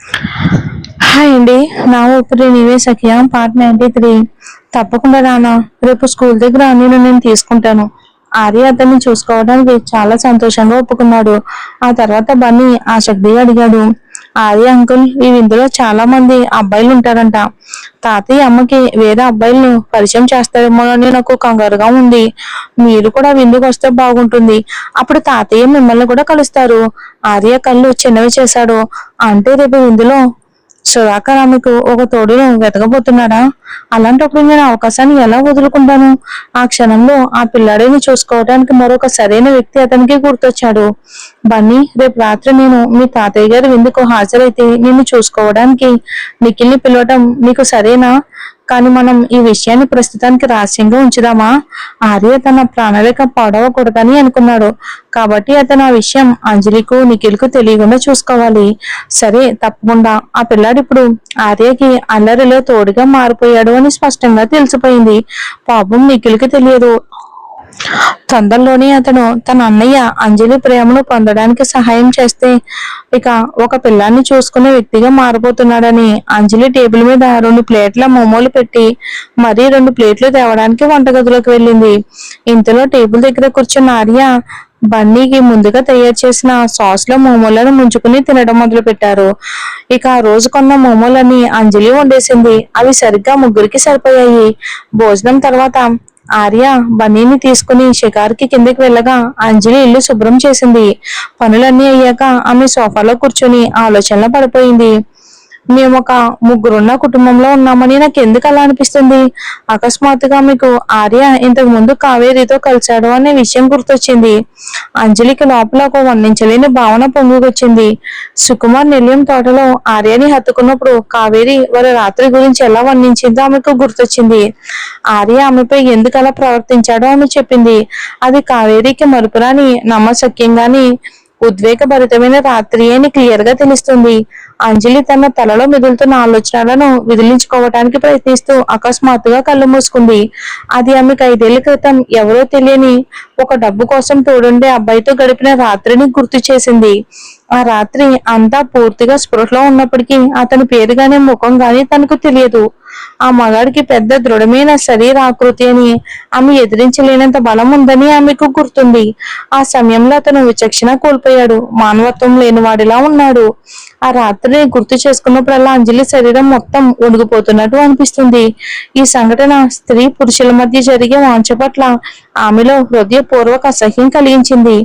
Hi అండి. నా ఊపిరి నీవే సఖియ పార్ట్ 93. తప్పకుండా రానా, రేపు స్కూల్ దగ్గర నేను తీసుకుంటాను. ఆర్య అతన్ని చూసుకోవడానికి చాలా సంతోషంగా ఒప్పుకున్నాడు. ఆ తర్వాత బన్నీ ఆసక్తిగా అడిగాడు, ఆర్య అంకుల్, ఈ విందులో చాలా మంది అబ్బాయిలు ఉంటారంట. తాతయ్య అమ్మకి వేరే అబ్బాయిలను పరిచయం చేస్తారేమో అని నాకు కంగారుగా ఉంది. మీరు కూడా విందుకు వస్తే బాగుంటుంది. అప్పుడు తాతయ్య మిమ్మల్ని కూడా కలుస్తారు. ఆర్య కళ్ళు చిన్నవి చేశాడు. అంటే రేపు విందులో సుధాకర్ ఆమెకు ఒక తోడును వెతకబోతున్నాడా? అలాంటప్పుడు నేను అవకాశాన్ని ఎలా వదులుకుంటాను? ఆ క్షణంలో ఆ పిల్లాడిని చూసుకోవడానికి మరొక సరైన వ్యక్తి అతనికి గుర్తొచ్చాడు. బన్నీ, రేపు రాత్రి నేను మీ తాతయ్య గారి విందుకు హాజరైతే నిన్ను చూసుకోవడానికి నిఖిల్ని పిలవటం నీకు సరేనా? కానీ మనం ఈ విషయాన్ని ప్రస్తుతానికి రహస్యంగా ఉంచుదామా? ఆర్య తన ప్రాణాళిక పడవకూడదని అనుకున్నాడు. కాబట్టి అతను ఆ విషయం అంజలికు నిఖిల్కు తెలియకుండా చూసుకోవాలి. సరే, తప్పకుండా. ఆ పిల్లాడు ఇప్పుడు ఆర్యకి అల్లరిలో తోడుగా మారిపోయాడు అని స్పష్టంగా తెలిసిపోయింది. పాపం నిఖిల్కి తెలియదు. తొందరలోనే అతను తన అన్నయ్య అంజలి ప్రేమను పొందడానికి సహాయం చేస్తే ఇక ఒక పిల్లాన్ని చూసుకునే వ్యక్తిగా మారిపోతున్నాడని. అంజలి టేబుల్ మీద 2 ప్లేట్ల మోమోలు పెట్టి మరీ 2 ప్లేట్లు తేవడానికి వంటగదిలోకి వెళ్ళింది. ఇంతలో టేబుల్ దగ్గర కూర్చున్న ఆర్య బన్నీకి ముందుగా తయారు చేసిన సాస్ లో మోమోలను ముంచుకుని తినడం మొదలు పెట్టారు. ఇక ఆ రోజు కొన్న మోమోలని అంజలి వండేసింది. అవి సరిగ్గా ముగ్గురికి సరిపోయాయి. భోజనం తర్వాత ఆర్య బన్నీని తీసుకుని షికారుకి కిందకి వెళ్ళగా అంజలి ఇల్లు శుభ్రం చేసింది. పనులన్నీ అయ్యాక ఆమె సోఫాలో కూర్చొని ఆలోచనలో పడిపోయింది. మేము ఒక ముగ్గురున్న కుటుంబంలో ఉన్నామని నాకు ఎందుకు అలా అనిపిస్తుంది? అకస్మాత్తుగా మీకు ఆర్య ఇంతకు ముందు కావేరితో కలిశాడు అనే విషయం గుర్తొచ్చింది. అంజలికి లోపల ఒక వర్ణించలేని భావన పొంగుకొచ్చింది. సుకుమార్ నిలయం తోటలో ఆర్యని హత్తుకున్నప్పుడు కావేరి వారి రాత్రి గురించి ఎలా వర్ణించిందో ఆమెకు గుర్తొచ్చింది. ఆర్య ఆమెపై ఎందుకు అలా ప్రవర్తించాడో ఆమె చెప్పింది. అది కావేరికి మరుపురాని నమ్మశక్యంగాని ఉద్వేగభరితమైన రాత్రి అని క్లియర్ గా తెలుస్తుంది. అంజలి తన తలలో మెదులుతున్న ఆలోచనలను విదిలించుకోవటానికి ప్రయత్నిస్తూ అకస్మాత్తుగా కళ్ళు మూసుకుంది. అది ఆమెకు 5 ఏళ్ల క్రితం ఎవరో తెలియని ఒక డబ్బు కోసం తోడుండే అబ్బాయితో గడిపిన రాత్రిని గుర్తు చేసింది. ఆ రాత్రి అంతా పూర్తిగా స్పృహలో ఉన్నప్పటికీ అతని పేరు గాని ముఖం గాని తనకు తెలియదు. ఆ మగాడికి పెద్ద దృఢమైన శరీర ఆకృతి అని, ఆమె ఎదిరించలేనంత బలం ఉందని ఆమెకు గుర్తుంది. ఆ సమయంలో అతను విచక్షణ కోల్పోయాడు. మానవత్వం లేనివాడిలా ఉన్నాడు. ఆ రాత్రిని గుర్తు చేసుకున్నప్పుడల్లా అంజలి శరీరం మొత్తం వణిగిపోతున్నట్టు అనిపిస్తుంది. ఈ సంఘటన స్త్రీ పురుషుల మధ్య జరిగే వాంఛ పట్ల ఆమెలో హృదయపూర్వక అసహ్యం కలిగించింది.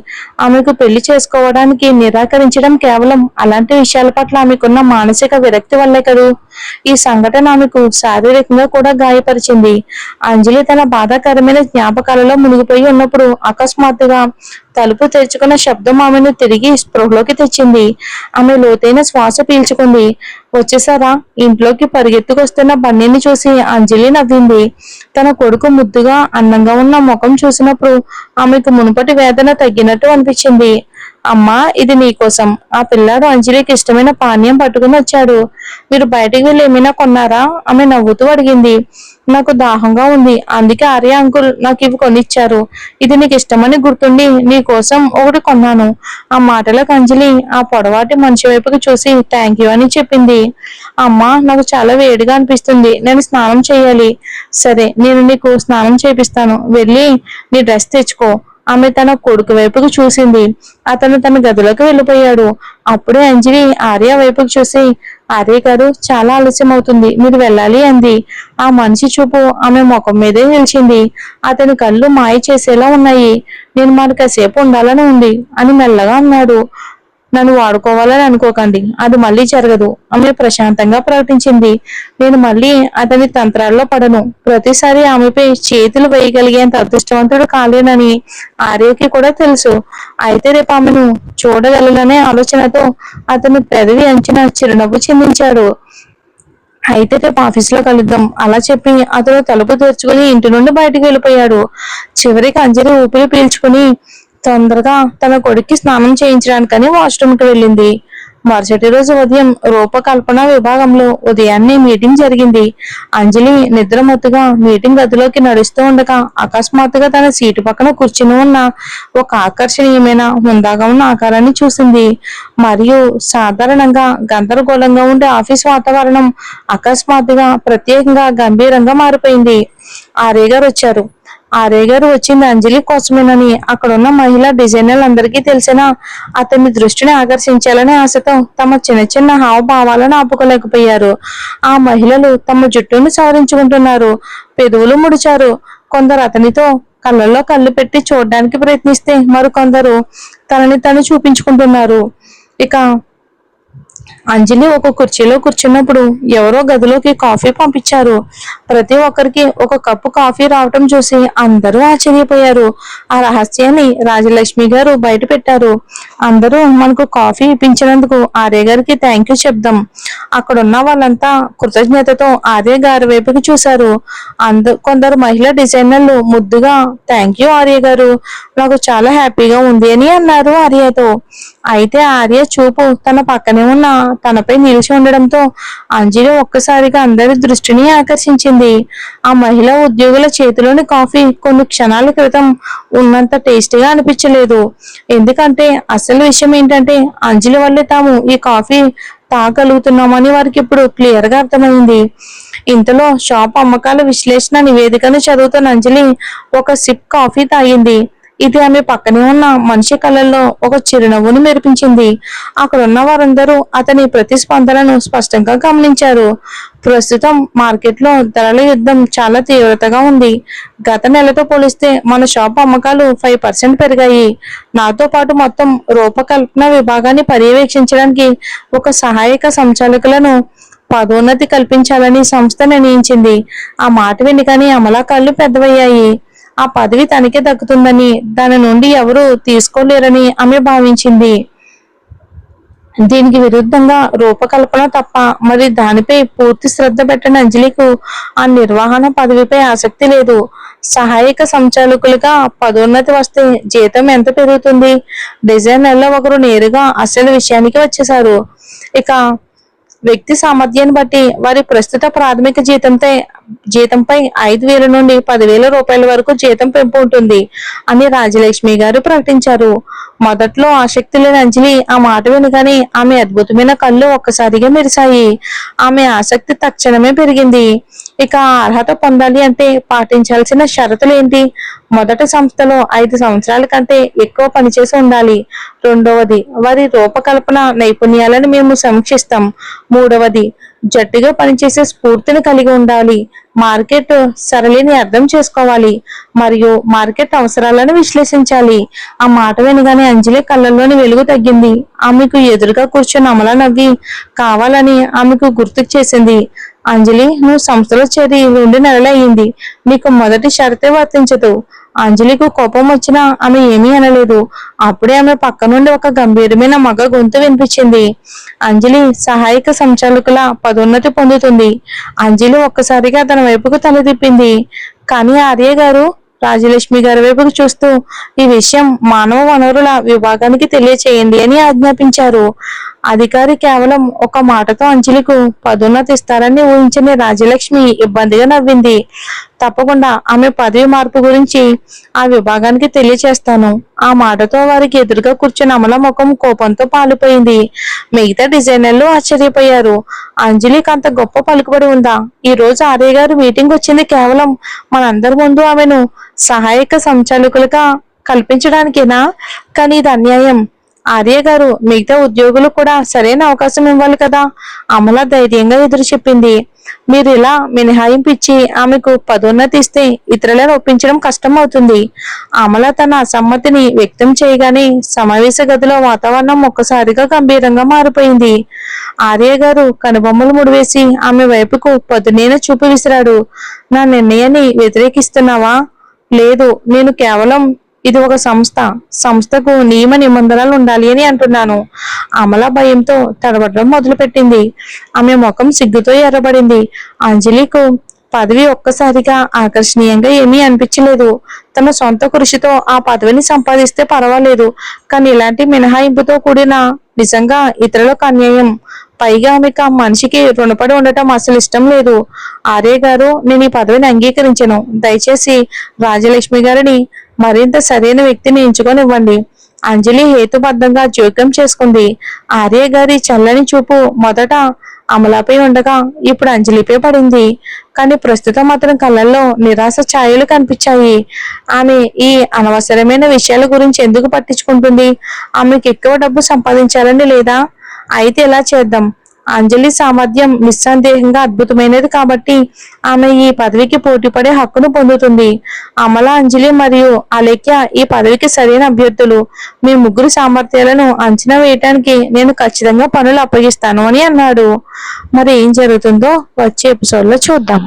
ఆమెకు పెళ్లి చేసుకోవడానికి నిరాకరించడం కేవలం అలాంటి విషయాల పట్ల ఆమెకున్న మానసిక విరక్తి వల్లే కదూ. ఈ సంఘటన ఆమెకు శారీరకంగా కూడా గాయపరిచింది. అంజలి తన బాధాకరమైన జ్ఞాపకాలలో మునిగిపోయి ఉన్నప్పుడు అకస్మాత్తుగా తలుపు తెరుచుకున్న శబ్దం ఆమెను తిరిగి స్పృహలోకి తెచ్చింది. ఆమె లోతైన శ్వాస పీల్చుకుంది. వచ్చేసారా? ఇంట్లోకి పరిగెత్తుకొస్తున్న బన్నీని చూసి అంజలి నవ్వింది. తన కొడుకు ముద్దుగా అందంగా ఉన్న ముఖం చూసినప్పుడు ఆమెకు మునుపటి వేదన తగ్గినట్టు అనిపించింది. అమ్మా, ఇది నీకోసం. ఆ పిల్లాడు అంజలికి ఇష్టమైన పానీయం పట్టుకుని వచ్చాడు. మీరు బయటికి వెళ్ళి ఏమైనా కొన్నారా? ఆమె నవ్వుతూ అడిగింది. నాకు దాహంగా ఉంది, అందుకే ఆర్య అంకుల్ నాకు ఇవి కొనిచ్చారు. ఇది నీకు ఇష్టమని గుర్తుండి నీ కోసం ఒకటి కొన్నాను. ఆ మాటలకు అంజలి ఆ పొడవాటి మనిషి వైపుకి చూసి థ్యాంక్ యూ అని చెప్పింది. అమ్మా, నాకు చాలా వేడిగా అనిపిస్తుంది, నేను స్నానం చేయాలి. సరే, నేను నీకు స్నానం చేపిస్తాను, వెళ్ళి నీ డ్రెస్ తెచ్చుకో. ఆమె తన కొడుకు వైపుకు చూసింది. అతను తన గదిలోకి వెళ్ళిపోయాడు. అప్పుడే అంజలి ఆర్య వైపుకు చూసి, ఆర్య గారు, చాలా ఆలస్యం అవుతుంది, మీరు వెళ్ళాలి అంది. ఆ మనిషి చూపు ఆమె ముఖం మీదే నిలిచింది. అతని కళ్ళు మాయ చేసేలా ఉన్నాయి. నేను మరి కాసేపు ఉండాలని ఉంది అని మెల్లగా అన్నాడు. నన్ను వాడుకోవాలని అనుకోకండి, అది మళ్ళీ జరగదు, ఆమె ప్రశాంతంగా ప్రకటించింది. నేను మళ్ళీ అతని తంత్రాల్లో పడను. ప్రతిసారి ఆమెపై చేతులు వేయగలిగేంత అదృష్టవంతుడు కాలేనని ఆర్యకి కూడా తెలుసు. అయితే రేపు ఆమెను చూడగలననే ఆలోచనతో అతను పెదవి అంచున చిరునవ్వు చిందించాడు. అయితే రేపు ఆఫీసులో కలుద్దాం, అలా చెప్పి అతను తలుపు తెరుచుకుని ఇంటి నుండి బయటకు వెళ్ళిపోయాడు. చివరికి అంజలి ఊపిరి పీల్చుకుని తొందరగా తన కొడుక్కి స్నానం చేయించడానికని వాష్రూమ్ కి వెళ్ళింది. మరుసటి రోజు ఉదయం రూపకల్పన విభాగంలో ఉదయాన్నే మీటింగ్ జరిగింది. అంజలి నిద్రమత్తుగా మీటింగ్ గదిలోకి నడుస్తూ ఉండగా అకస్మాత్తుగా తన సీటు పక్కన కూర్చుని ఉన్న ఒక ఆకర్షణీయమైన హుందాగా ఉన్న ఆకారాన్ని చూసింది. మరియు సాధారణంగా గందరగోళంగా ఉండే ఆఫీస్ వాతావరణం అకస్మాత్తుగా ప్రత్యేకంగా గంభీరంగా మారిపోయింది. ఆర్య గారు వచ్చారు. ఆర్య గారు వచ్చింది అంజలి కోసమేనని అక్కడున్న మహిళా డిజైనర్లందరికీ తెలిసినా అతని దృష్టిని ఆకర్షించాలనే ఆశతో తమ చిన్న చిన్న హావభావాలను ఆపుకోలేకపోయారు. ఆ మహిళలు తమ జుట్టును సవరించుకుంటున్నారు, పెదవులు ముడిచారు. కొందరు అతనితో కళ్ళల్లో కళ్ళు పెట్టి చూడడానికి ప్రయత్నిస్తే మరికొందరు తనని తను చూపించుకుంటున్నారు. ఇక అంజలి ఒక కుర్చీలో కూర్చున్నప్పుడు ఎవరో గదిలోకి కాఫీ పంపించారు. ప్రతి ఒక్కరికి ఒక కప్పు కాఫీ రావటం చూసి అందరూ ఆశ్చర్యపోయారు. ఆ రహస్యాన్ని రాజలక్ష్మి గారు బయట పెట్టారు. అందరూ మనకు కాఫీ ఇప్పించినందుకు ఆర్య గారికి థ్యాంక్ యూ చెప్దాం. అక్కడున్న వాళ్ళంతా కృతజ్ఞతతో ఆర్య గారి వైపుకి చూశారు. కొందరు మహిళా డిజైనర్లు ముద్దుగా థ్యాంక్ యూ ఆర్య గారు, నాకు చాలా హ్యాపీగా ఉంది అని అన్నారు ఆర్యతో. అయితే ఆర్య చూపు తన పక్కనే ఉన్న తనపై నిలిచి ఉండడంతో అంజలి ఒక్కసారిగా అందరి దృష్టిని ఆకర్షించింది. ఆ మహిళా ఉద్యోగుల చేతిలోని కాఫీ కొన్ని క్షణాల క్రితం ఉన్నంత టేస్టీగా అనిపించలేదు. ఎందుకంటే అసలు విషయం ఏంటంటే అంజలి వల్లే తాము ఈ కాఫీ తాగలుగుతున్నామని వారికి ఇప్పుడు క్లియర్ గా అర్థమైంది. ఇంతలో షాప్ అమ్మకాల విశ్లేషణ నివేదికను చదువుతున్న అంజలి ఒక సిప్ కాఫీ తాగింది. ఇది ఆమె పక్కనే ఉన్న మనిషి కళ్ళల్లో ఒక చిరునవ్వును మెరిపించింది. అక్కడ ఉన్న వారందరూ అతని ప్రతిస్పందనను స్పష్టంగా గమనించారు. ప్రస్తుతం మార్కెట్లో ధరల యుద్ధం చాలా తీవ్రతగా ఉంది. గత నెలతో పోలిస్తే మన షాప్ అమ్మకాలు 5% పెరిగాయి. నాతో పాటు మొత్తం రూపకల్పన విభాగాన్ని పర్యవేక్షించడానికి ఒక సహాయక సంచాలకులను పదోన్నతి కల్పించాలని సంస్థ నిర్ణయించింది. ఆ మాట వినగానే అమలా కళ్ళు పెద్దవయ్యాయి. ఆ పదవి తనకే దక్కుతుందని, దాని నుండి ఎవరు తీసుకోలేరని ఆమె భావించింది. దీనికి విరుద్ధంగా రూపకల్పన తప్ప మరి దానిపై పూర్తి శ్రద్ధ పెట్టని అంజలికు ఆ నిర్వహణ పదవిపై ఆసక్తి లేదు. సహాయక సంచాలకులుగా పదోన్నతి వస్తే జీతం ఎంత పెరుగుతుంది? డిజైనర్లో ఒకరు నేరుగా అసలు విషయానికి వచ్చేశారు. ఇక వ్యక్తి సామర్థ్యాన్ని బట్టి వారి ప్రస్తుత ప్రాథమిక జీతంపై 5,000 నుండి 10,000 రూపాయల వరకు జీతం పెంపు ఉంటుంది అని రాజలక్ష్మి గారు ప్రకటించారు. మొదట్లో ఆసక్తి లేని అంజలి ఆ మాట వినగానే ఆమె అద్భుతమైన కళ్ళు ఒక్కసారిగా మెరిశాయి. ఆమె ఆసక్తి తక్షణమే పెరిగింది. ఇక అర్హత పొందాలి అంటే పాటించాల్సిన షరతులు ఏంటి? మొదటి సంస్థలో 5 సంవత్సరాల కంటే ఎక్కువ పనిచేసి ఉండాలి. రెండవది, వారి రూపకల్పన నైపుణ్యాలను మేము సమీక్షిస్తాం. మూడవది, జట్టుగా పనిచేసే స్ఫూర్తిని కలిగి ఉండాలి. మార్కెట్ సరళిని అర్థం చేసుకోవాలి మరియు మార్కెట్ అవసరాలను విశ్లేషించాలి. ఆ మాట వినగానే అంజలి కళ్ళల్లోని వెలుగు తగ్గింది. ఆమెకు ఎదురుగా కూర్చొని అమలా నవ్వి కావాలని ఆమెకు గుర్తు చేసింది. అంజలి, నువ్వు సంస్థలో చేరి 2 నెలలు అయ్యింది. నీకు మొదటి షరతే వర్తించదు. అంజలికు కోపం వచ్చినా ఆమె ఏమీ అనలేదు. అప్పుడే ఆమె పక్క నుండి ఒక గంభీరమైన మగ గొంతు వినిపించింది. అంజలి సహాయక సంచాలకుల పదోన్నతి పొందుతుంది. అంజలి ఒక్కసారిగా తన వైపుకు తల తిప్పింది. కానీ ఆర్య గారు రాజలక్ష్మి గారి వైపుకు చూస్తూ ఈ విషయం మానవ వనరుల విభాగానికి తెలియచేయండి అని ఆజ్ఞాపించారు. అధికారి కేవలం ఒక మాటతో అంజలికు పదోన్నతి ఇస్తారని ఊహించని రాజలక్ష్మి ఇబ్బందిగా నవ్వింది. తప్పకుండా ఆమె పదవి మార్పు గురించి ఆ విభాగానికి తెలియచేస్తాను. ఆ మాటతో వారికి ఎదురుగా కూర్చున్న అమల ముఖం కోపంతో పాలిపోయింది. మిగతా డిజైనర్లు ఆశ్చర్యపోయారు. అంజలికి అంత గొప్ప పలుకుబడి ఉందా? ఈ రోజు ఆర్య గారు మీటింగ్ వచ్చింది కేవలం మనందరి ముందు ఆమెను సహాయక సంచాలకులుగా కల్పించడానికేనా? కానీ ఇది అన్యాయం. ఆర్య గారు, మిగతా ఉద్యోగులు కూడా సరైన అవకాశం ఇవ్వాలి కదా? అమల ధైర్యంగా ఎదురు చెప్పింది. మీరు ఇలా మినహాయింపు ఇచ్చి ఆమెకు పదోన్నతి ఇస్తే ఇతరులను ఒప్పించడం కష్టం అవుతుంది. అమల తన అసమ్మతిని వ్యక్తం చేయగానే సమావేశ గదిలో వాతావరణం ఒక్కసారిగా గంభీరంగా మారిపోయింది. ఆర్య గారు కనుబొమ్మలు ముడివేసి ఆమె వైపుకు పదునైన చూపు విసిరాడు. నా నిర్ణయాన్ని వ్యతిరేకిస్తున్నావా? లేదు, నేను కేవలం ఇది ఒక సంస్థకు నియమ నిబంధనలు ఉండాలి అని అంటున్నాను. అమల భయంతో తడబడడం మొదలుపెట్టింది. ఆమె ముఖం సిగ్గుతో ఎర్రబడింది. అంజలికు పదవి ఒక్కసారిగా ఆకర్షణీయంగా ఏమీ అనిపించలేదు. తన సొంత కృషితో ఆ పదవిని సంపాదిస్తే పర్వాలేదు, కానీ ఇలాంటి మినహాయింపుతో కూడిన నిజంగా ఇతరులకు అన్యాయం. పైగా మీకు ఆ మనిషికి రుణపడి ఉండటం అసలు ఇష్టం లేదు. ఆర్య గారు, నేను ఈ పదవిని అంగీకరించను. దయచేసి రాజలక్ష్మి గారిని మరింత సరైన వ్యక్తిని ఎంచుకొనివ్వండి. అంజలి హేతుబద్ధంగా జోక్యం చేసుకుంది. ఆర్య గారి చల్లని చూపు మొదట అమలాపై ఉండగా ఇప్పుడు అంజలిపై పడింది. కానీ ప్రస్తుతం అతని కళ్ళల్లో నిరాశ ఛాయలు కనిపించాయి. ఆమె ఈ అనవసరమైన విషయాల గురించి ఎందుకు పట్టించుకుంటుంది? ఆమెకు ఎక్కువ డబ్బు సంపాదించాలని లేదా? అయితే ఇలా చేద్దాం. అంజలి సామర్థ్యం నిస్సందేహంగా అద్భుతమైనది కాబట్టి ఆమె ఈ పదవికి పోటీ పడే హక్కును పొందుతుంది. అమల, అంజలి మరియు అలేఖ్య ఈ పదవికి సరైన అభ్యర్థులు. మీ ముగ్గురు సామర్థ్యాలను అంచనా వేయటానికి నేను ఖచ్చితంగా పనులు అప్పగిస్తాను అని అన్నాడు. మరి ఏం జరుగుతుందో వచ్చే ఎపిసోడ్లో చూద్దాం.